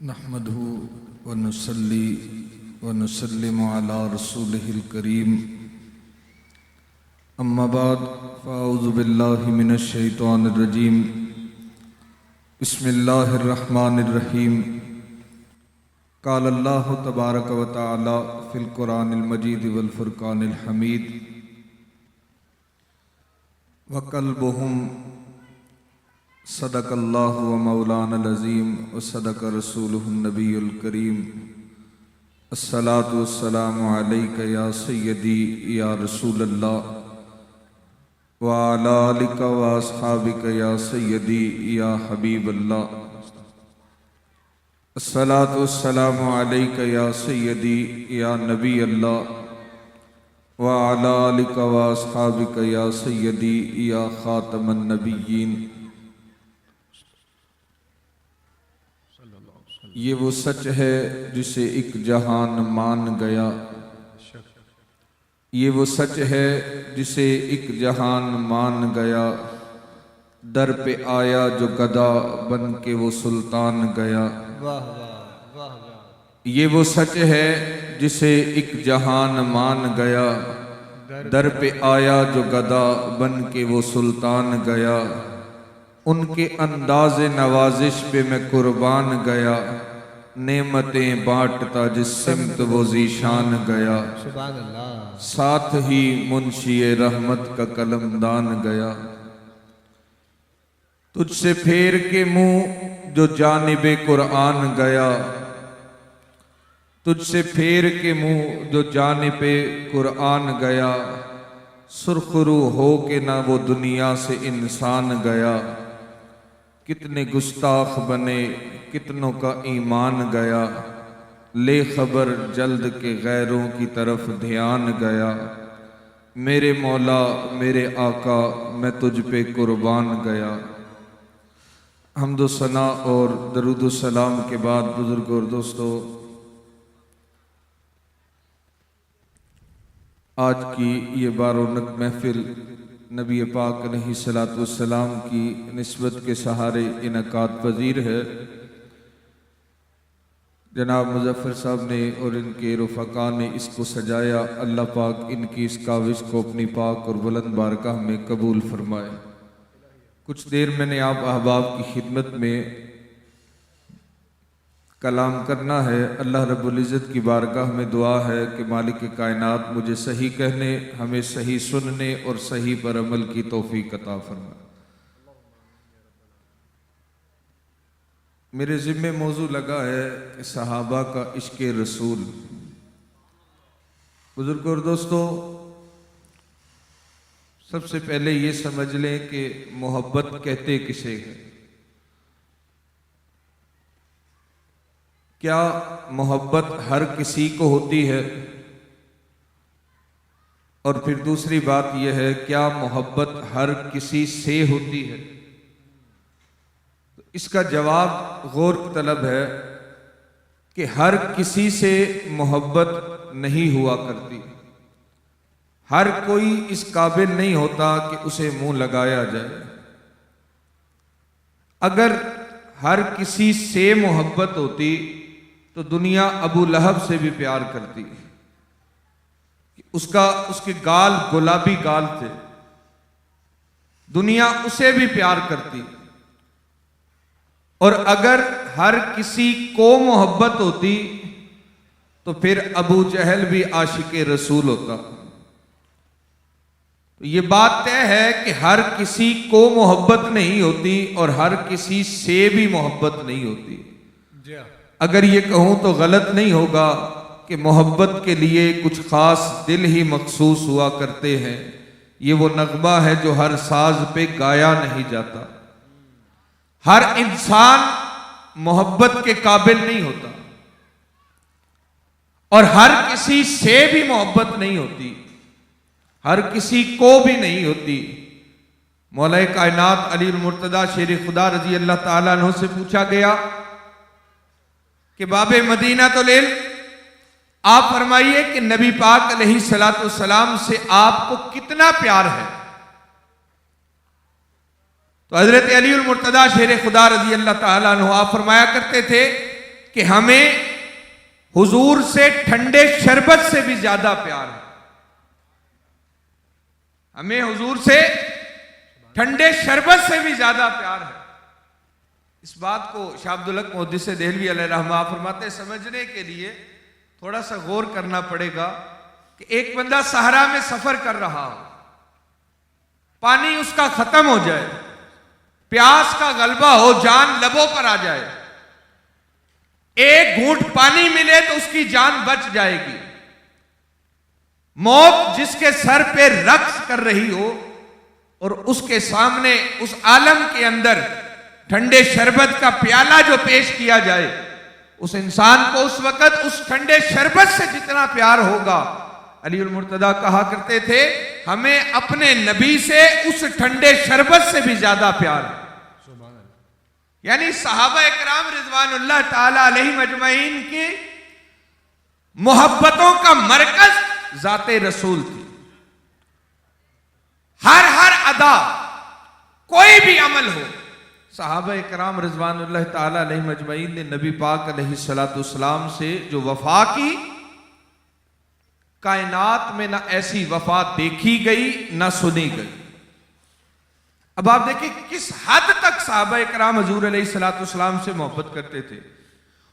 नहमदहु व नुसल्ली व नुसल्लिमु अला रसूलिहिल करीम। अम्मा बाद फ़अऊज़ु बिल्लाहि मिनश शैतानिर रजीम। बिस्मिल्लाहिर रहमानिर रहीम। क़ाल अल्लाहु तबारक व तआला फ़िल क़ुरानिल मजीद वल फ़ुरक़ानिल हमीद। व क़ल्बुहुम सदक़ल्लाहु व मौलानल अज़ीम व सदक़ रसूलुहुन नबियुल करीम। अस्सलातु वस्सलामु अलैका या सय्यदी या रसूलल्लाह व अला आलिका व अस्हाबिका या सय्यदी या हबीबल्लाह। अस्सलातु वस्सलामु अलैका या सय्यदी या नबी अल्लाह व अला आलिका व अस्हाबिका या सय्यदी या खातमन नबिय्यीन। ये वो सच है जिसे एक जहान मान गया, ये वो सच है जिसे एक जहान मान गया। दर पे आया जो गदा बन के वो सुल्तान गया। वाह वाह वाह वाह। ये वो सच है जिसे एक जहान मान गया। दर पे आया जो गदा बन के वो सुल्तान गया। उनके अंदाज़े नवाजिश पे मैं कुर्बान गया। नेमतें बांटता जिस सिमत वो ज़ीशान गया। सुभान अल्लाह। साथ ही मुंशिए रहमत का कलमदान गया। तुझसे फेर के मुंह जो जानिबे कुरान गया। तुझसे फेर के मुंह जो जानिबे कुरान गया। सुरखरू हो के ना वो दुनिया से इंसान गया। कितने गुस्ताख बने कितनों का ईमान गया। ले खबर जल्द के गैरों की तरफ ध्यान गया। मेरे मौला मेरे आका मैं तुझ पे कुर्बान गया। हम्दो सना और दरूद सलाम के बाद बुजुर्ग और दोस्तों, आज की ये बारोनक महफिल नबी पाक अलैहिस्सलातु वस्सलाम की निस्बत के सहारे इनकाद पजीर है। जनाब मुज़फ़्फ़र साहब ने और इनके रुफ़क़ा ने इसको सजाया। अल्लाह पाक इनकी इस काविश को अपनी पाक और बुलंद बारगाह में कबूल फरमाए। कुछ देर मैंने आप अहबाब की खिदमत में कलाम करना है। अल्लाह रब्बुल इज़्ज़त की बारगाह में दुआ है कि मालिक कायनात मुझे सही कहने, हमें सही सुनने और सही पर अमल की तौफीक अता फरमाए। मेरे ज़िम्मे मौजू लगा है कि सहाबा का इश्क़ रसूल। बुजुर्ग और दोस्तों, सबसे पहले ये समझ लें कि मोहब्बत कहते किसे हैं। क्या मोहब्बत हर किसी को होती है? और फिर दूसरी बात यह है, क्या मोहब्बत हर किसी से होती है? इसका जवाब गौर तलब है कि हर किसी से मोहब्बत नहीं हुआ करती। हर कोई इस काबिल नहीं होता कि उसे मुंह लगाया जाए। अगर हर किसी से मोहब्बत होती तो दुनिया अबू लहब से भी प्यार करती। उसके गाल गुलाबी गाल थे, दुनिया उसे भी प्यार करती। और अगर हर किसी को मोहब्बत होती तो फिर अबू जहल भी आशिक रसूल होता। तो ये बात तय है कि हर किसी को मोहब्बत नहीं होती और हर किसी से भी मोहब्बत नहीं होती। अगर ये कहूं तो गलत नहीं होगा कि मोहब्बत के लिए कुछ खास दिल ही मखसूस हुआ करते हैं। ये वो नगमा है जो हर साज पे गाया नहीं जाता। हर इंसान मोहब्बत के काबिल नहीं होता और हर किसी से भी मोहब्बत नहीं होती, हर किसी को भी नहीं होती। मौला कायनात अली मुर्तदा शेर खुदा रजी अल्लाह ताला अन्हु से पूछा गया कि बाबे मदीना तो ले, आप फरमाइए कि नबी पाक अलैहिस्सलातु वस्सलाम से आपको कितना प्यार है? तो हजरत अली मुर्तदा शेर खुदा रजी अल्लाह ताला अन्हु आप फरमाया करते थे कि हमें हुजूर से ठंडे शरबत से भी ज्यादा प्यार है। हमें हुजूर से ठंडे शरबत से भी ज्यादा प्यार है। इस बात को शाह अब्दुल हक मुहद्दिस देहलवी अलैहिर्रहमा फरमाते, समझने के लिए थोड़ा सा गौर करना पड़ेगा कि एक बंदा सहरा में सफर कर रहा हो, पानी उसका खत्म हो जाए, प्यास का गलबा हो, जान लबों पर आ जाए, एक घूंट पानी मिले तो उसकी जान बच जाएगी। मौत जिसके सर पे रक्स कर रही हो और उसके सामने उस आलम के अंदर ठंडे शरबत का प्याला जो पेश किया जाए, उस इंसान को उस वक्त उस ठंडे शरबत से जितना प्यार होगा, अली उल मुर्तदा कहा करते थे, हमें अपने नबी से उस ठंडे शरबत से भी ज्यादा प्यार है। यानी सहाबा इकराम रिजवानुल्लाह ताला अलैहिम अजमईन की मोहब्बतों का मरकज जाते रसूल थी। हर हर अदा, कोई भी अमल हो, सहाबा इकराम रिजवानुल्लाह ताला अलैहिम अजमईन ने नबी पाक अलैहिस्सलाम से जो वफा की, कायनात में ना ऐसी वफा देखी गई ना सुनी गई। अब आप देखिए किस हद तक सहाबा इकराम हुजूर अलैहिस्सलाम से मोहब्बत करते थे।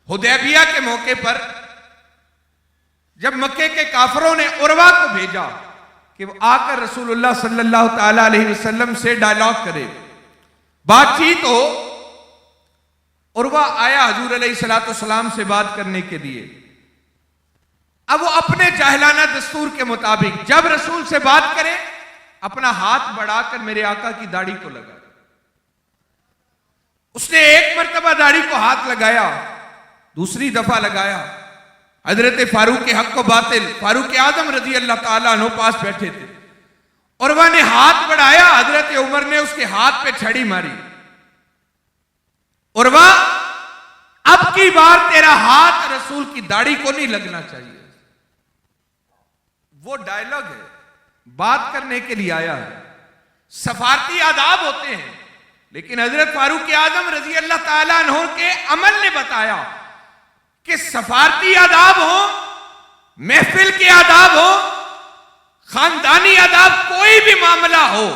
हुदैबिया के मौके पर जब मक्के के काफरों ने उर्वा को भेजा कि वो आकर रसूलुल्लाह सल्लल्लाहु ताला अलैहि वसल्लम से डायलॉग करे, बातचीत हो, उर्वा आया हुजूर अलैहिस्सलाम से बात करने के लिए। अब वो अपने जाहिलाना दस्तूर के मुताबिक जब रसूल से बात करे, अपना हाथ बढ़ाकर मेरे आका की दाढ़ी को लगा। उसने एक मर्तबा दाढ़ी को हाथ लगाया, दूसरी दफा लगाया। हजरत फारूक हक को बातिल, फारूक आजम रजी अल्लाह ताला अन्हु पास बैठे थे। उर्वा ने हाथ बढ़ाया, हजरत उमर ने उसके हाथ पे छड़ी मारी। उर्वा, अब की बार तेरा हाथ रसूल की दाढ़ी को नहीं लगना चाहिए। वो डायलॉग है, बात करने के लिए आया है। सफारती आदाब होते हैं, लेकिन हजरत फारूक आजम रजी अल्लाह ताला अन्हु के अमल ने बताया कि सफारती आदाब हो, महफिल के आदाब हो, खानदानी आदाब, कोई भी मामला हो,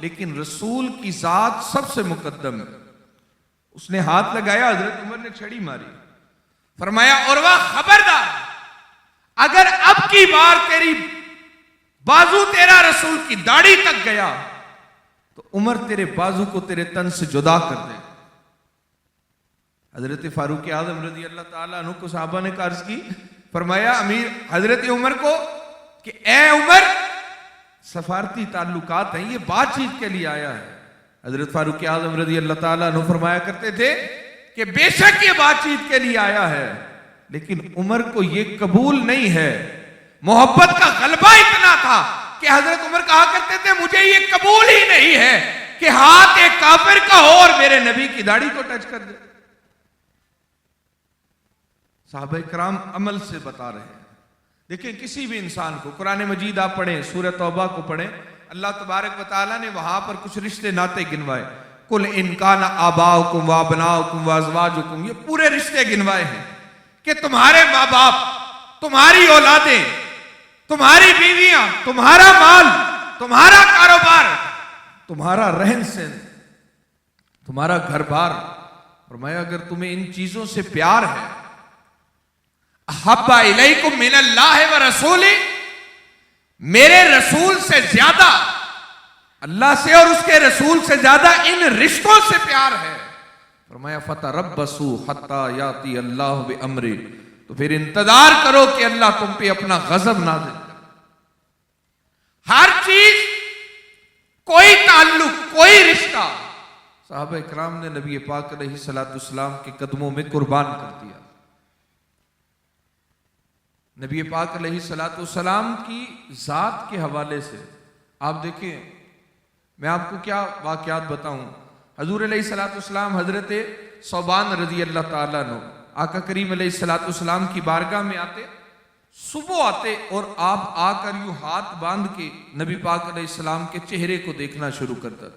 लेकिन रसूल की जात सबसे मुकद्दम है। उसने हाथ लगाया, हजरत उमर ने छड़ी मारी। फरमाया, उर्वा खबरदार, अगर अब की बार तेरी बाजू तेरा रसूल की दाढ़ी तक गया तो उमर तेरे बाजू को तेरे तन से जुदा कर दे। हजरत फारूक आजम रजी अल्लाह ताला अन्हु को साहबा ने अर्ज की, फरमाया अमीर हजरत उमर को कि ए उमर, सफारती ताल्लुकात हैं, ये बातचीत के लिए आया है। हजरत फारूक आजम रजी अल्लाह ताला अन्हु फरमाया करते थे कि बेशक ये बातचीत के लिए आया है, लेकिन उमर को ये कबूल नहीं है। मोहब्बत का गलबा इतना था कि हजरत उमर कहा करते थे, मुझे ये कबूल ही नहीं है कि हाथ एक काफिर का हो और मेरे नबी की दाढ़ी को टच कर दे। साहबा इकराम अमल से बता रहे हैं। देखिए, किसी भी इंसान को कुरान मजीद आप पढ़ें, सूरह तौबा को पढ़ें, अल्लाह तबारक व तआला ने वहां पर कुछ रिश्ते नाते गिनवाए। कुल इनकान आबाउकुम व अबनाउकुम व अज़वाजुकुम, ये पूरे रिश्ते गिनवाए हैं कि तुम्हारे माँ बाप, तुम्हारी औलादें, तुम्हारी बीवियां, तुम्हारा माल, तुम्हारा कारोबार, तुम्हारा रहन सहन, तुम्हारा घर बार। फरमाया, अगर तुम्हें इन चीजों से प्यार है, अहब्बा इलैकुम मिनल्लाहि व रसूली, मेरे रसूल से ज्यादा, अल्लाह से और उसके रसूल से ज्यादा इन रिश्तों से प्यार है। फरमाया, फतरब्बसू हत्ता याती अल्लाह बिअम्री, तो फिर इंतजार करो कि अल्लाह तुम पे अपना गजब नाज़िल करे। हर चीज, कोई ताल्लुक, कोई रिश्ता साहब इकराम ने नबी पाक अलैहिस्सलाम के कदमों में कुर्बान कर दिया। नबी पाक अलैहिस्सलाम की जात के हवाले से आप देखिए, मैं आपको क्या वाकयात बताऊं। हजूर अलैहिस्सलाम हजरत सौबान रजी अल्लाह ताला अन्हु आका करीम अलैहिस्सलाम की बारगाह में आते, सुबह आते और आप आकर यूं हाथ बांध के नबी पाक अलैहिस्सलाम के चेहरे को देखना शुरू करता।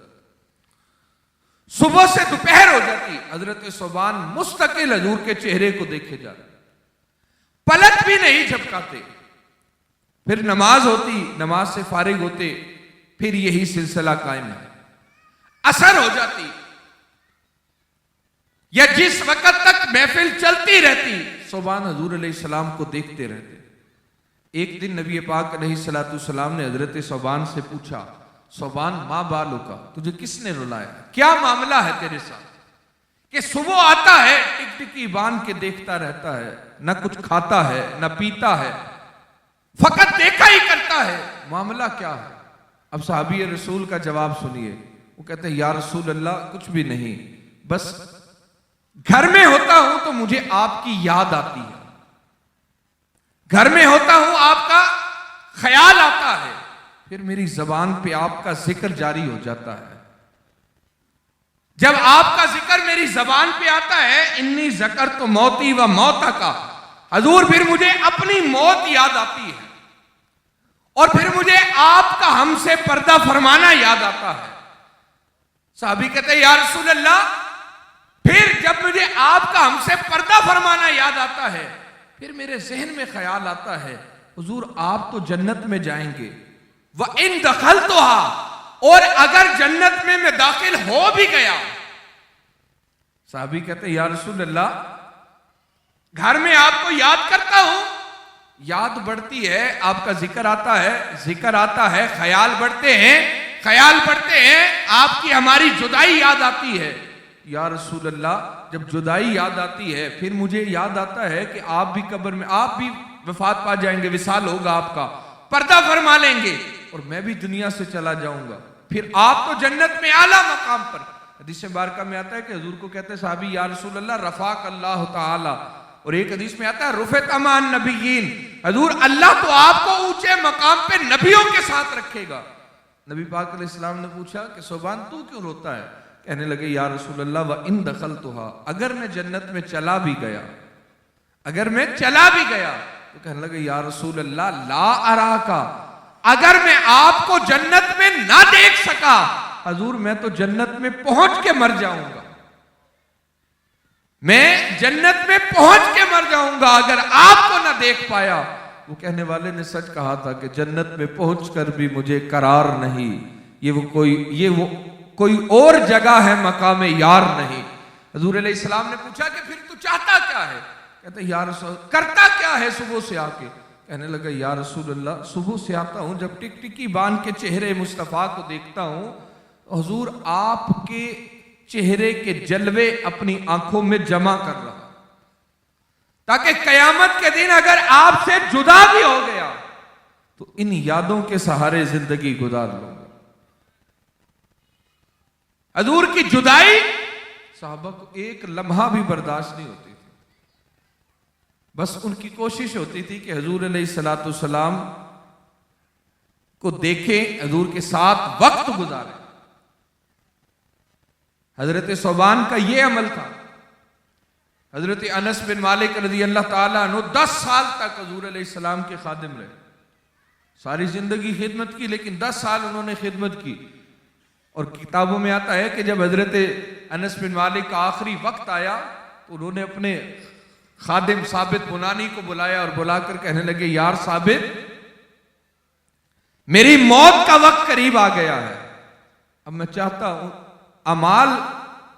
सुबह से दोपहर हो जाती, हजरत सोबान मुस्तकिल हजूर के चेहरे को देखे जा रहे, पलक भी नहीं झपकाते। फिर नमाज होती, नमाज से फारिग होते, फिर यही सिलसिला कायम है। असर हो जाती या जिस वक्त तक महफिल चलती रहती, सोबान हजूर अलैहिस्सलाम को देखते रहते। एक दिन नबी पाक अलैहिस्सलाम ने हजरत सोबान से पूछा, सोबान माँ बालू का, तुझे किसने रुलाया, क्या मामला है तेरे साथ कि सुबह आता है टिकटिकी बांध के देखता रहता है, न कुछ खाता है न पीता है, फकत देखा ही करता है, मामला क्या है? अब साहबी रसूल का जवाब सुनिए। वो कहते हैं, या रसूल अल्लाह कुछ भी नहीं, बस घर में होता हूं तो मुझे आपकी याद आती है, घर में होता हूं आपका ख्याल आता है, फिर मेरी जबान पे आपका जिक्र जारी हो जाता है। जब आपका जिक्र मेरी जबान पे आता है, इन्नी ज़कर तो मौती व मौता का, हजूर फिर मुझे अपनी मौत याद आती है और फिर मुझे आपका हमसे पर्दा फरमाना याद आता है। साहबी कहते हैं, या रसूल अल्लाह, फिर जब मुझे आपका हमसे पर्दा फरमाना याद आता है, फिर मेरे जहन में ख्याल आता है, हुजूर आप तो जन्नत में जाएंगे, व इन दखल तो हा, और अगर जन्नत में मैं दाखिल हो भी गया। साहबी कहते हैं, या रसूल अल्लाह, घर में आपको याद करता हूं, याद बढ़ती है, आपका जिक्र आता है, जिक्र आता है, ख्याल बढ़ते हैं, ख्याल बढ़ते हैं, आपकी हमारी जुदाई याद आती है। या रसूल अल्लाह, जब जुदाई याद आती है, फिर मुझे याद आता है कि आप भी कब्र में, आप भी वफात पा जाएंगे, विसाल होगा आपका, पर्दा फरमा लेंगे और मैं भी दुनिया से चला जाऊंगा, फिर आप तो जन्नत में आला मकाम पर। हदीस मुबारका में आता है कि हुजूर को कहते हैं साहबी, या रसूल अल्लाह, रफाक अल्लाह ताला, और एक हदीस में आता है रुफ़त अमान नबीयीन, हजूर अल्लाह तो आपको ऊंचे मकाम पे नबियों के साथ रखेगा। नबी पाक अलैहिस्सलाम ने पूछा कि सोबान तू क्यों रोता है? कहने लगे, या रसूल अल्लाह, व इन दखलतुहा, अगर मैं जन्नत में चला भी गया, अगर मैं चला भी गया, तो कहने लगे, या रसूल अल्लाह, ला अरा का, अगर मैं आपको जन्नत में ना देख सका, हजूर मैं तो जन्नत में पहुंच के मर जाऊंगा, मैं जन्नत में पहुंच के मर जाऊंगा अगर आपको ना देख पाया। वो कहने वाले ने सच कहा था कि जन्नत में पहुंचकर भी मुझे करार नहीं, ये वो कोई और जगह है, मकाम यार नहीं। हजूर अलैहिस्सलाम ने पूछा कि फिर तू चाहता क्या है? कहते, या रसूल, करता क्या है सुबह से आके? कहने लगा, या रसूल अल्लाह, सुबह से आता हूं, जब टिकटिकी बांध के चेहरे मुस्तफ़ा को देखता हूं, हुजूर आपके चेहरे के जलवे अपनी आंखों में जमा कर रहा, ताकि कयामत के दिन अगर आपसे जुदा भी हो गया तो इन यादों के सहारे जिंदगी गुजार लूंगा। हजूर की जुदाई साहबा को एक लम्हा भी बर्दाश्त नहीं होती थी, बस उनकी कोशिश होती थी कि हजूर अलैहिस्सलाम को देखें, हजूर के साथ वक्त गुजारें। हजरत सोबान का यह अमल था। हजरत अनस बिन मालिक रज़ी अल्लाह ताला अन्हु 10 साल तक हजूर अलैहिस्सलाम के खादिम रहे, सारी जिंदगी खिदमत की, लेकिन 10 साल उन्होंने खिदमत की। और किताबों में आता है कि जब हजरत अनस बिन मालिक का आखिरी वक्त आया तो उन्होंने अपने खादिम साबित बुनानी को बुलाया और बुलाकर कहने लगे, यार साबित, मेरी मौत का वक्त करीब आ गया है, अब मैं चाहता हूं, अमाल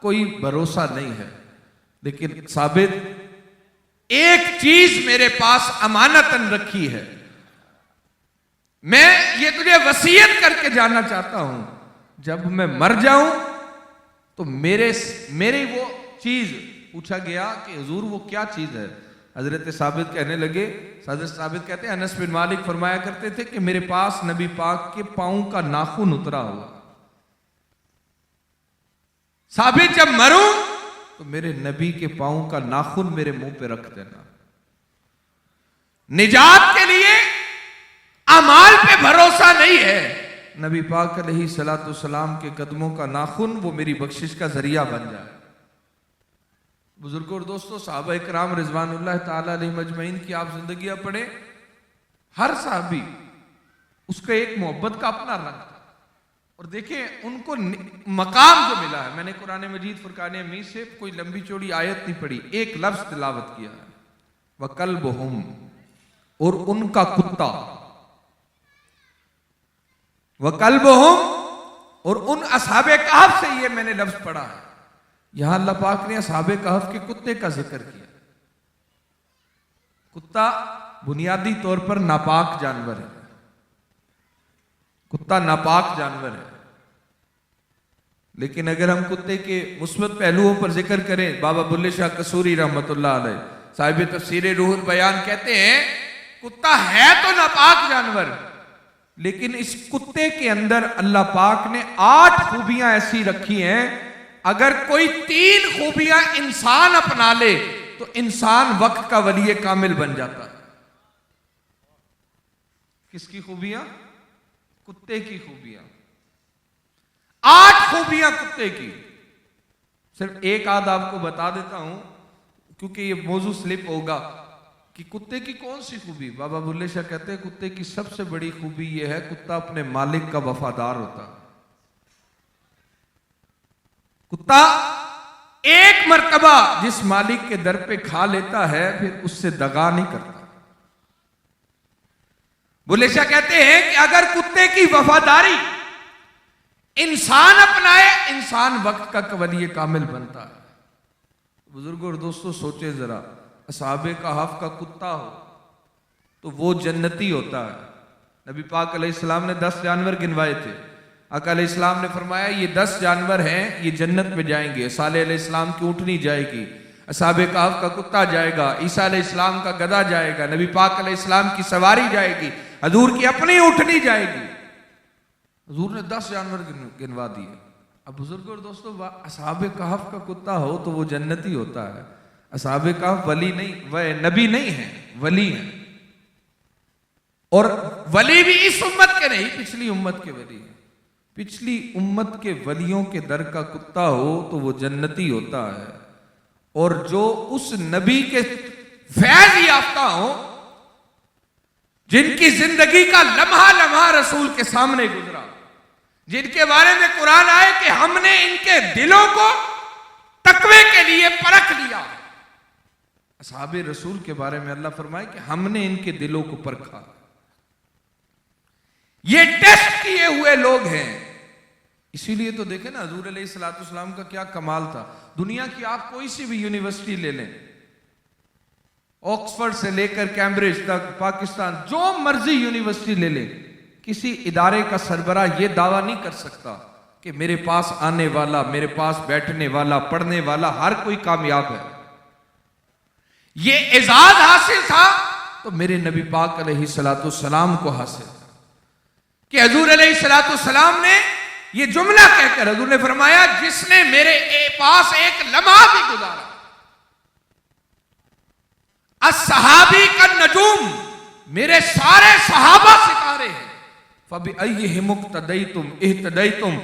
कोई भरोसा नहीं है, लेकिन साबित एक चीज मेरे पास अमानतन रखी है, मैं ये तुझे वसीयत करके जाना चाहता हूं, जब मैं मर जाऊं तो मेरे वो चीज, पूछा गया कि हुजूर वो क्या चीज है? हजरत साबित कहने लगे, हजरत साबित कहते हैं, अनस बिन मालिक फरमाया करते थे कि मेरे पास नबी पाक के पांव का नाखून उतरा हुआ, साबित जब मरूं तो मेरे नबी के पांव का नाखून मेरे मुंह पे रख देना। निजात के लिए अमाल पे भरोसा नहीं है, नबी पाक अलैहिस्सलाम के कदमों का नाखून वो मेरी बख्शिश का जरिया बन जाए। बुजुर्गों और दोस्तों, सहाबा इकराम रिजवानुल्लाह ताला अलैहिम अजमईन की आप जिंदगियां पढ़े, हर साहबी उसका एक मोहब्बत का अपना रंग था। और देखें उनको मकाम जो मिला है। मैंने कुरान मजीद फुरकान हमीद से कोई लंबी चौड़ी आयत नहीं पढ़ी, एक लफ्ज तिलावत किया है, वकल्बुहुम, और उनका कुत्ता, वकल्बुहुम, और उन असहाबे कहफ से ये मैंने लफ्ज पढ़ा है। यहां अल्लाह पाक ने असहाबे कहफ के कुत्ते का जिक्र किया। कुत्ता बुनियादी तौर पर नापाक जानवर है, कुत्ता नापाक जानवर है। लेकिन अगर हम कुत्ते के मुस्बत पहलुओं पर जिक्र करें, बाबा बुल्ले शाह कसूरी रहमतुल्लाह अलैह साहिब तफसीर रूहुल बयान कहते हैं कुत्ता है तो नापाक जानवर, लेकिन इस कुत्ते के अंदर अल्लाह पाक ने 8 खूबियां ऐसी रखी हैं, अगर कोई 3 खूबियां इंसान अपना ले तो इंसान वक्त का वली कामिल बन जाता है। किसकी खूबियां? कुत्ते की खूबियां। 8 खूबियां कुत्ते की। सिर्फ एक आध आपको बता देता हूं क्योंकि ये मौजू स्लिप होगा कि कुत्ते की कौन सी खूबी। बाबा बुल्ले शाह कहते हैं कुत्ते की सबसे बड़ी खूबी यह है, कुत्ता अपने मालिक का वफादार होता है। कुत्ता एक मर्तबा जिस मालिक के दर पे खा लेता है फिर उससे दगा नहीं करता। बुल्ले शाह कहते हैं कि अगर कुत्ते की वफादारी इंसान अपनाए, इंसान वक्त का वली कामिल बनता है। बुजुर्गों और दोस्तों सोचे जरा, असहाबे कहफ का कुत्ता हो तो वो जन्नती होता है। नबी पाक अलैहिस्सलाम ने 10 जानवर गिनवाए थे। आका अलैहिस्सलाम ने फरमाया ये 10 जानवर हैं, ये जन्नत में जाएंगे। साले अलैहिस्सलाम की ऊँटनी जाएगी, असहाबे कहफ का कुत्ता जाएगा, ईसा अलैहिस्सलाम का गधा जाएगा, नबी पाक अलैहिस्सलाम की सवारी जाएगी, हजूर की अपनी ऊँटनी जाएगी। हजूर ने 10 जानवर गिनवा दिए। अब बुजुर्गों और दोस्तों, असहाबे कहफ का कुत्ता हो तो वो जन्नती होता है। असहाबे कहफ वली नहीं, वह नबी नहीं है, वली है। और वली भी इस उम्मत के नहीं, पिछली उम्मत के वली है। पिछली उम्मत के वलियों के दर का कुत्ता हो तो वो जन्नती होता है। और जो उस नबी के फैज याफ्ता हो, जिनकी जिंदगी का लम्हा लम्हा रसूल के सामने गुजरा, जिनके बारे में कुरान आए कि हमने इनके दिलों को तकवे के लिए परख लिया। असहाबे रसूल के बारे में अल्लाह फरमाए कि हमने इनके दिलों को परखा। ये टेस्ट किए हुए लोग हैं। इसीलिए तो देखें ना हजूर अलैहिस्सलाम का क्या कमाल था। दुनिया की आप कोई सी भी यूनिवर्सिटी ले लें, ऑक्सफोर्ड से लेकर कैम्ब्रिज तक, पाकिस्तान जो मर्जी यूनिवर्सिटी ले लें, किसी इदारे का सरबराह यह दावा नहीं कर सकता कि मेरे पास आने वाला, मेरे पास बैठने वाला, पढ़ने वाला हर कोई कामयाब है। यह एजाज हासिल था तो मेरे नबी पाक अलैहिस्सलाम को हासिल था कि हजूर अलैहिस्सलाम ने यह जुमला कहकर हजूर ने फरमाया, जिसने मेरे पास एक लम्हा भी गुजारा, अस्सहाबी का नजूम, मेरे सारे सहाबा सितारे हैं, फबि अय्यिहिम मुक्तदैतुम इह्तदैतुम,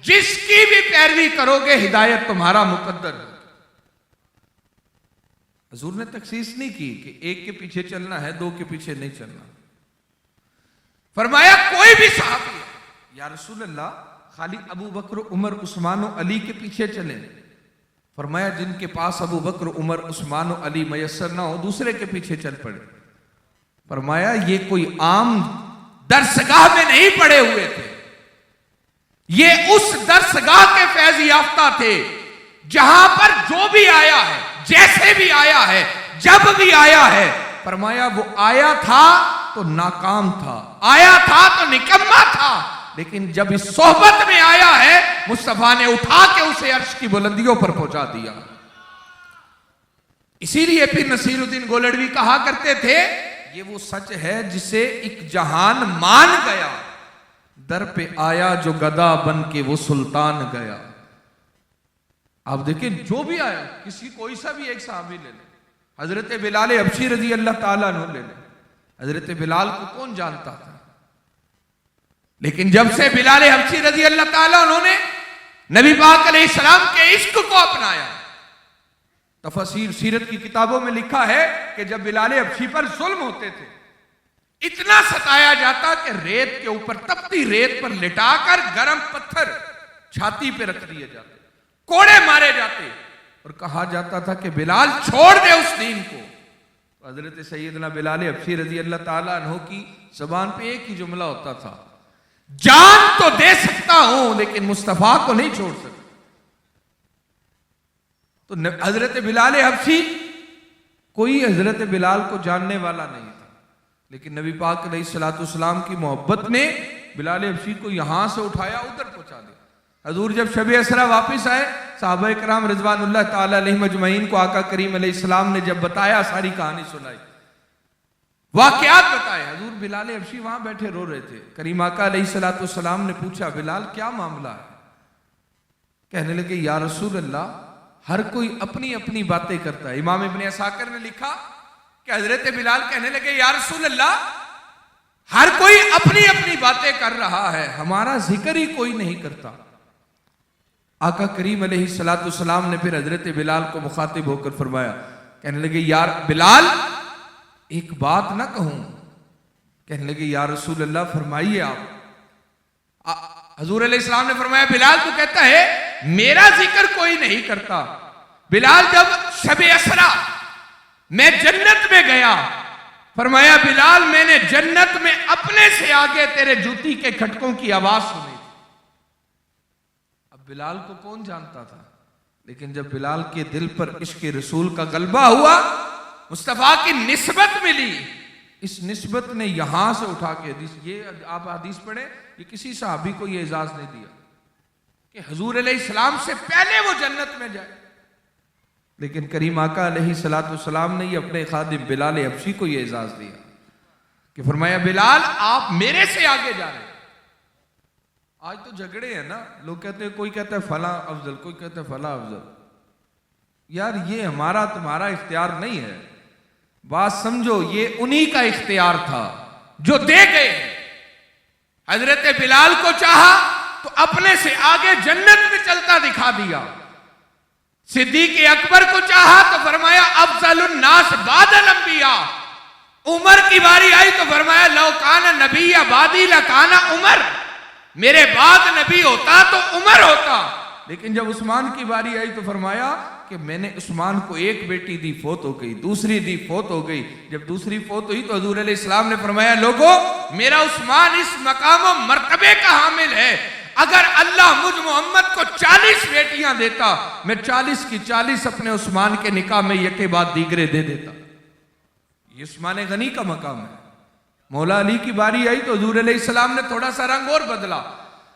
जिसकी भी पैरवी करोगे हिदायत तुम्हारा मुकद्दर है। हजूर ने तखसीस नहीं की कि एक के पीछे चलना है, 2 के पीछे नहीं चलना। फरमाया कोई भी सहाबी है, या रसूल अल्लाह खाली अबू बकर, उमर, उस्मान और अली के पीछे चले। फरमाया जिनके पास अबू बकर, उमर, उस्मान और अली मयस्सर ना हो, दूसरे के पीछे चल पड़े। फरमाया ये कोई आम दरसगाह में नहीं पड़े हुए थे, ये उस दरसगाह के फैज याफ्ता थे जहां पर जो भी आया है, जैसे भी आया है, जब भी आया है, फरमाया वो आया था तो नाकाम था, आया था तो निकम्मा था, लेकिन जब इस सोहबत में आया है मुस्तफा ने उठा के उसे अर्श की बुलंदियों पर पहुंचा दिया। इसीलिए फिर नसीरुद्दीन गोलड़वी कहा करते थे, ये वो सच है जिसे एक जहान मान गया, दर पे आया जो गदा बन के वो सुल्तान गया। आप देखें जो भी आया, किसी कोई सा भी एक साहबी ले ले, हजरत बिलाल हबशी रजी अल्लाह ताला अन्हु ले ले। हजरत बिलाल को कौन जानता था, लेकिन जब से बिलाल हबशी रजी अल्लाह ताला उन्होंने नबी पाक अलैहिस्सलाम के इश्क को अपनाया, तफसीर सीरत की किताबों में लिखा है कि जब बिलाल हबशी पर जुल्म होते थे, इतना सताया जाता कि रेत के ऊपर, तपती रेत पर लिटाकर गर्म पत्थर छाती पे रख दिए जाते, कोड़े मारे जाते और कहा जाता था कि बिलाल छोड़ दे उस दीन को। तो हजरत सैयदना बिलाल हबशी रजी अल्लाह ताला अन्हु की जुबान पे एक ही जुमला होता था, जान तो दे सकता हूं लेकिन मुस्तफा को नहीं छोड़ सकता। तो हजरत बिलाल हबशी, कोई हजरत बिलाल को जानने वाला नहीं था, लेकिन नबी पाक अलैहिस्सलाम की मोहब्बत ने बिलाल हबशी को यहां से उठाया, उधर पहुंचा दिया। हजूर जब शब असरा वापिस आए, साहबा कराम रिजवानुल्लाह ताला अलैहिम अजमईन को आका करीम अलैहिस्सलाम ने जब बताया, सारी कहानी सुनाई, वाकयात बताए, हजूर बिलाल हबशी वहां बैठे रो रहे थे। करीम आका अलैहिस्सलाम ने पूछा, बिलाल क्या मामला है? कहने लगे, या रसूल अल्लाह, हर कोई अपनी अपनी बातें करता है। इमाम इब्ने असाकिर ने लिखा कि हजरत बिलाल कहने लगे, या रसूल अल्लाह, हर कोई अपनी अपनी बातें कर रहा है, हमारा जिक्र ही कोई नहीं करता। आका करीम अलैहिस्सलाम ने फिर हजरत बिलाल को मुखातिब होकर फरमाया, कहने लगे, यार बिलाल, एक बात ना कहूं? कहने लगे, या रसूल अल्लाह, फरमाइए आप। हजूर अलैहिस्सलाम ने फरमाया, बिलाल तू कहता है मेरा जिक्र कोई नहीं करता। बिलाल जब शब असरा मैं जन्नत में गया, फरमाया बिलाल, मैंने जन्नत में अपने से आगे तेरे जूती के खटकों की आवाज सुनी। अब बिलाल को कौन जानता था, लेकिन जब बिलाल के दिल पर इश्क रसूल का गलबा हुआ, मुस्तफा की निस्बत मिली, इस निस्बत ने यहां से उठा के हदीस, ये आप हदीस पढ़े, ये किसी सहाबी को ये एजाज नहीं दिया कि हजूर अलैहिस्सलाम से पहले वो जन्नत में जाए, लेकिन करीम आका अलैहिस्सलाम ने ये अपने खादिम बिलाल हबशी को ये एजाज दिया कि फरमाया, बिलाल आप मेरे से आगे जा रहे। आज तो झगड़े हैं ना, लोग कहते हैं, कोई कहता है फला अफजल, कोई कहता है फला अफजल। यार ये हमारा तुम्हारा इख्तियार नहीं है, बात समझो, ये उन्हीं का इख्तियार था जो दे गए। हजरत बिलाल को चाहा तो अपने से आगे जन्नत में चलता दिखा दिया। सिद्दीक अकबर को चाहा तो फरमाया, अफजलुन नास बादल अंबिया। उमर की बारी आई तो फरमाया, लौ काना नबिया बादी लकाना उमर, मेरे बाद नबी होता तो उमर होता। लेकिन जब उस्मान की बारी आई तो फरमाया कि मैंने उस्मान को एक बेटी दी, फोत हो गई, दूसरी दी, फोत हो गई। जब दूसरी फोत हुई तो हजूर अलैहिस्सलाम ने फरमाया, लोगों, मेरा उस्मान इस मकाम और मर्तबे का हामिल है, अगर अल्लाह मुझ मोहम्मद को 40 बेटियां देता, मैं 40 की 40 अपने उस्मान के निकाह में यके बाद दीगरे दे देता। ये उस्मान गनी का मकाम है। मौला अली की बारी आई तो हजूर अलैहिस्सलाम ने थोड़ा सा रंग और बदला।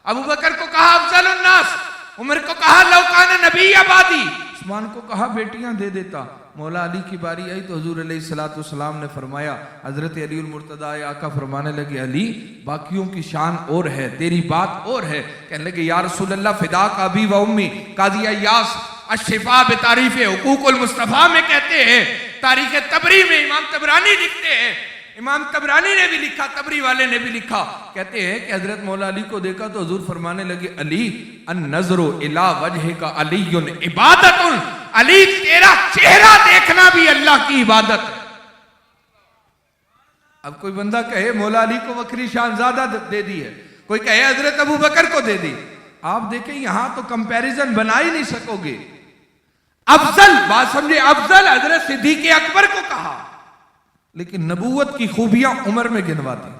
अबू बकर को कहा अफजलुन नास, उमर को कहा लौ काना नबी आबादी, उस्मान को कहा बेटियां दे देता। मौला अली की बारी आई तो हजूर अलैहिस्सलाम ने फरमाया, हजरत अली उल मुर्तदा आका फरमाने लगे, अली बाकियों की शान और है, तेरी बात और है। कहने लगे, या रसूल अल्लाह, फिदा का अबी व उम्मी, काजी अय्यास अश्शिफा बेतारीफ हुकूकुल मुस्तफा में कहते हैं, तारीख तबरी में इमाम तबरानी लिखते हैं, इमाम तबरानी ने भी लिखा, तबरी वाले ने भी लिखा, कहते हैं कि हजरत मौला अली को देखा तो हुजूर फरमाने लगे, अली अन नजरो इला वजह का अलीयुन इबादतुन, अली तेरा चेहरा देखना भी अल्लाह की इबादत है। अब कोई बंदा कहे मौला अली को वक्री शान ज्यादा दे दी है, कोई कहे हजरत अबू बकर को दे दी, आप देखें यहां तो कंपैरिजन बना ही नहीं सकोगे। अफजल, बात समझे, अफजल हजरत सिद्दीक अकबर को कहा, लेकिन नबूवत की खूबियां उमर में गिनवा दी।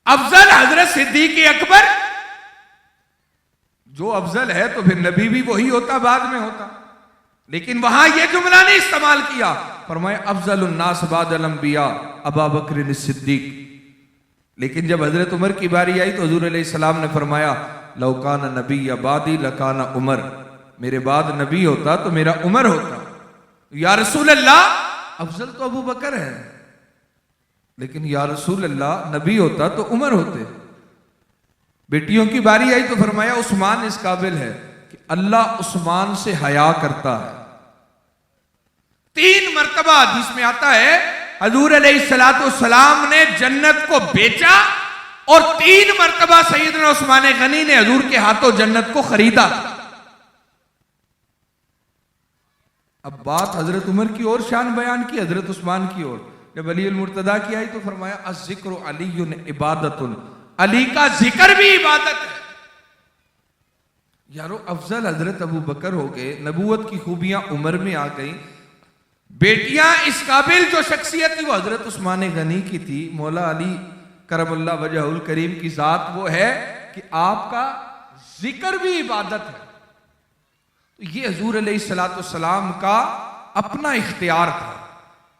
अफजल हजरत सिद्दीक अकबर, जो अफजल है तो फिर नबी भी वही होता, बाद में होता, लेकिन वहां यह जुमला नहीं इस्तेमाल किया। फरमाया अफजलुन नास बादल अंबिया अबू बकर सिद्दीक। लेकिन जब हजरत उमर की बारी आई तो हुजूर अलैहिस्सलाम ने फरमाया, लौ काना नबी बादी लकाना उमर, मेरे बाद नबी होता तो मेरा उमर होता। या रसूल अल्लाह, अफजल तो अबू बकर है, लेकिन या रसूल अल्लाह, नबी होता तो उमर होते। बेटियों की बारी आई तो फरमाया, उस्मान इस काबिल है कि अल्लाह उस्मान से हया करता है। 3 मरतबा हदीस में आता है, हजूर अलैहिस्सलाम ने जन्नत को बेचा और 3 मरतबा सैयदना उस्मान गनी ने हजूर के हाथों जन्नत को खरीदा। अब बात हजरत उमर की ओर शान बयान की, हजरत उस्मान की ओर। जब अली मुर्तदा की आई तो फरमाया अज़िक्र अलीयुन इबादतुन, अली का जिक्र भी इबादत है। यारो अफजल हजरत अबू बकर हो गए, नबूवत की खूबियां उम्र में आ गई, बेटियां इस काबिल जो शख्सियत थी वो हजरत उस्मान गनी की थी। मौला अली करमल्लाह वजहुल करीम की जात वो है कि आपका जिक्र भी इबादत है। तो ये हजूर अलैहिस्सलाम का अपना इख्तियार था।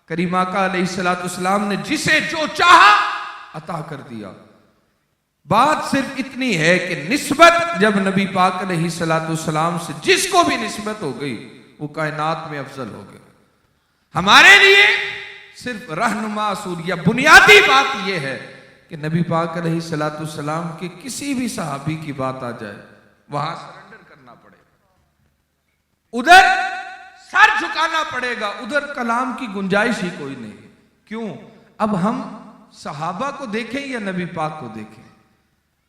करीमा का अलैहिस्सलाम ने जिसे जो चाहा अता कर दिया। बात सिर्फ इतनी है कि निस्बत जब नबी पाक अलैहिस्सलाम से जिसको भी निस्बत हो गई वो कायनात में अफजल हो गया। हमारे लिए सिर्फ रहनुमा असूल या बुनियादी बात यह है कि नबी पाक अलैहिस्सलाम के किसी भी सहाबी की बात आ जाए वहां सरेंडर करना पड़ेगा, उधर सर झुकाना पड़ेगा, उधर कलाम की गुंजाइश ही कोई नहीं। क्यों? अब हम सहाबा को देखें या नबी पाक को देखें,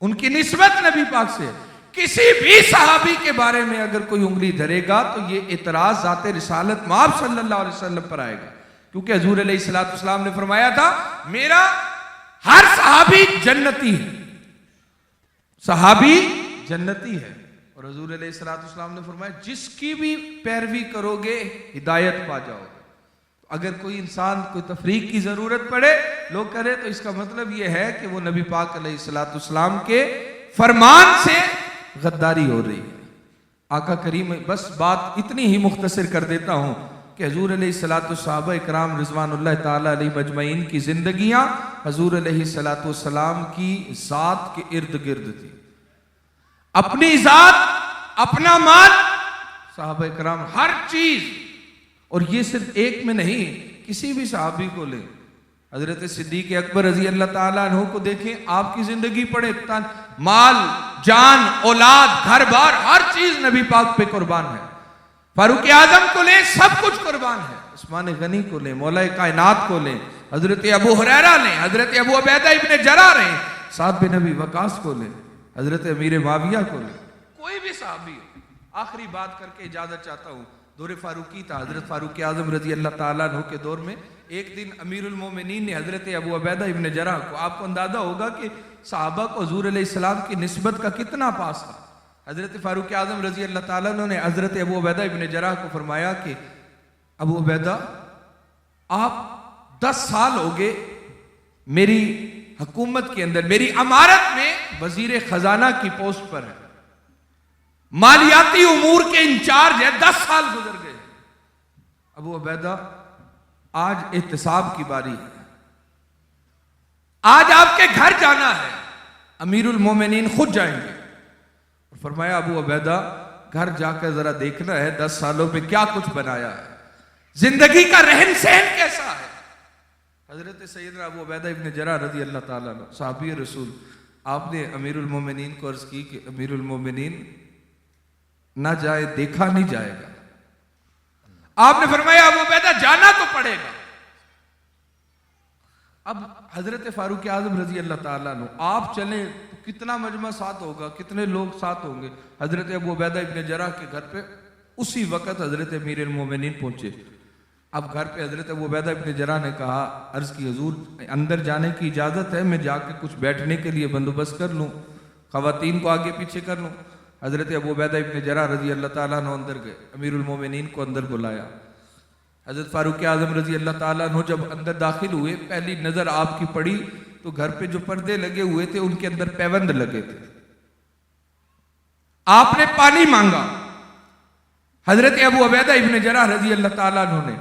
उनकी निस्बत नबी पाक से। किसी भी सहाबी के बारे में अगर कोई उंगली धरेगा तो ये इतराज ज़ाते रिसालत माब सल्लल्लाहु अलैहि वसल्लम पर आएगा। क्योंकि हजूर अलैहिस्सलाम ने फरमाया था मेरा हर सहाबी जन्नती है, सहाबी जन्नती है। और हजूर अलैहिस्सलाम ने फरमाया जिसकी भी पैरवी करोगे हिदायत पा जाओगे। अगर कोई इंसान कोई तफरीक की जरूरत पड़े लोग करे तो इसका मतलब यह है कि वो नबी पाक अलैहिस्सलाम के फरमान से गद्दारी हो रही है। आका करीम, बस बात इतनी ही मुख्तसर कर देता हूं कि हजूर अलैहिस्सलाम इकराम रिज़वानुल्लाह ताला अलैहि मजमईन की जिंदगियां हजूर अलैहिस्सलाम की जात के इर्द गिर्द थी। अपनी जात, अपना माल, सहाबा इकराम हर चीज। और ये सिर्फ एक में नहीं, किसी भी सहाबी को ले, हजरत सिद्दीक अकबर रजी अल्लाह ताला अन्हु को देखें, आपकी जिंदगी पड़े, माल, जान, औलाद, घर बार, हर चीज नबी पाक पे कुर्बान है। फारूक आजम को ले, सब कुछ कुर्बान है। उस्मान गनी को ले, मौला कायनात को ले, हजरत अबू हुरैरा ले, हजरत अबू उबैदा इब्न जर्राह ले, साद बिन नबी वकास को ले, हजरत अमीर माविया को ले, कोई भी सहाबी। आखिरी बात करके इजाजत चाहता हूं। दौर फारूकी था, हजरत फारूक आजम रजी अल्लाह ताला अन्हु के दौर में एक दिन अमीरुल मोमिनीन ने हजरत अबू उबैदा इब्न जर्राह को, आपको अंदाजा होगा कि सहाबा को हजूर अलैहिस्सलाम की निस्बत का कितना पास था। हजरत फारूक आजम रजी अल्लाह ताला अन्हु ने हजरत अबू उबैदा इब्न जर्राह को फरमाया कि अबू उबैदा, आप 10 साल हो गए मेरी हुकूमत के अंदर, मेरी अमारत में वजीर खजाना की पोस्ट पर है, मालियाती उमूर के इंचार्ज है, 10 साल गुजर गए। अबू उबैदा, आज एहतसाब की बारी है, आज आपके घर जाना है, अमीरुल मोमिनीन खुद जाएंगे। और फरमाया अबू उबैदा, घर जाकर जरा देखना है 10 सालों में क्या कुछ बनाया है, जिंदगी का रहन सहन कैसा है। हजरत सैयदना अबू उबैदा इब्न जर्राह रज़ी अल्लाह ताला अन्हु साहबी रसूल, आपने अमीरुल मोमिनीन को अर्ज की कि अमीरुल मोमिनीन ना जाए देखा नहीं जाएगा। आपने फरमाया अबू उबैदा जाना तो पड़ेगा। अब हजरत फारूक आजम रजी अल्लाह ताला अन्हु, आप चले तो कितना मजमा साथ होगा, कितने लोग साथ होंगे। हजरत अबू उबैदा इब्न जर्राह के घर पे उसी वक्त हजरत अमीरुल मोमिनीन पहुंचे। अब घर पे हजरत अबू उबैदा इब्न जर्राह ने कहा, अर्ज की हुजूर अंदर जाने की इजाजत है, मैं जाके कुछ बैठने के लिए बंदोबस्त कर लूं, खवातीन को आगे पीछे कर लूं। हजरत अबू उबैदा इब्न जर्राह रजी अल्लाह ताला अन्हु अंदर गए, अमीरुल मोमिनीन को अंदर बुलाया। हजरत फारूक आजम रजी अल्लाह ताला अन्हु जब अंदर दाखिल हुए, पहली नजर आपकी पड़ी तो घर पे जो पर्दे लगे हुए थे उनके अंदर पैबंद लगे थे। आपने पानी मांगा, हजरत अबू उबैदा इब्न जर्राह रजी अल्लाह ताला अन्हु ने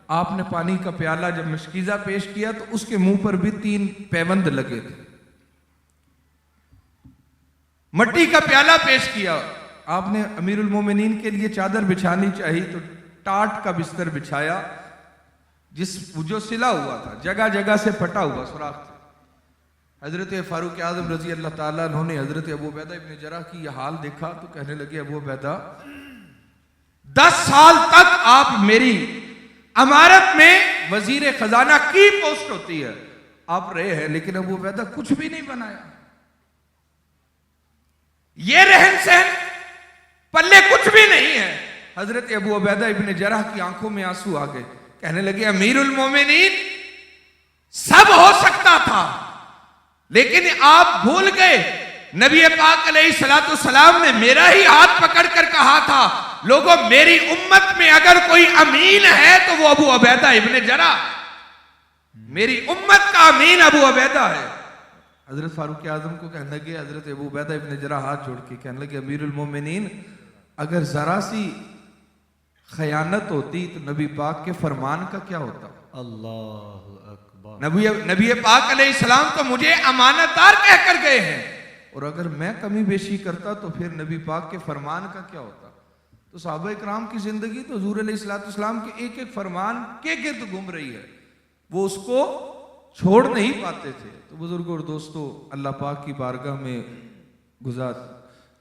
आपने पानी का प्याला जब मशकीजा पेश किया तो उसके मुंह पर भी 3 पैबंद लगे थे। मट्टी का प्याला पेश किया, आपने अमीरुल मोमिनीन के लिए चादर बिछानी चाहिए तो टाट का बिस्तर बिछाया, जो सिला हुआ था, जगह जगह से फटा हुआ सुराख था। हजरत फारूक आजम रजी अल्लाह ताला अन्हु ने हजरत अबू उबैदा इब्न जर्राह की यह हाल देखा तो कहने लगे, अबू उबैदा 10 साल तक आप मेरी अमारत में वजीर खजाना की पोस्ट होती है आप रहे हैं, लेकिन अबू उबैदा कुछ भी नहीं बनाया। ये रहन सहन पल्ले कुछ भी नहीं है। हजरत अबू उबैदा इब्न जर्राह की आंखों में आंसू आ गए, कहने लगे, अमीरुल मोमिनीन सब हो सकता था, लेकिन आप भूल गए नबी पाक अलैहिस्सलाम ने मेरा ही हाथ पकड़कर कहा था, लोगों मेरी उम्मत में अगर कोई अमीन है तो वो अबू उबैदा इब्ने जरा, मेरी उम्मत का अमीन अबू उबैदा है। हजरत फारूक आजम को कहने लगे, हजरत अबू उबैदा इब्ने जरा हाथ जोड़ के कहने लगे, अमीरुल मोमिनीन अगर जरा सी खयानत होती तो नबी पाक के फरमान का क्या होता? अल्लाह अकबर। नबी पाक अलैहिस्सलाम तो मुझे अमानतदार कहकर गए हैं, और अगर मैं कमी बेशी करता तो फिर नबी पाक के फरमान का क्या होता? तो सहाबा इकराम की जिंदगी तो हुजूर अलैहिस्सलाम के एक एक फरमान के गिर्द घूम रही है, वो उसको छोड़ नहीं पाते थे। तो बुजुर्गों और दोस्तों, अल्लाह पाक की बारगाह में गुजार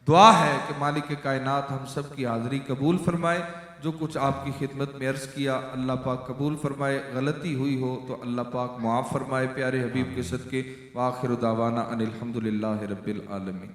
दुआ है कि मालिक कायनात हम सब की हाजिरी कबूल फरमाए। जो कुछ आपकी खिदमत में अर्ज किया अल्लाह पाक कबूल फरमाए, गलती हुई हो तो अल्लाह पाक मुआफ़ फरमाए। प्यारे हबीब के सदके, व आखिर दावाना अनिल हम्दुलिल्लाहि रब्बिल आलमीन।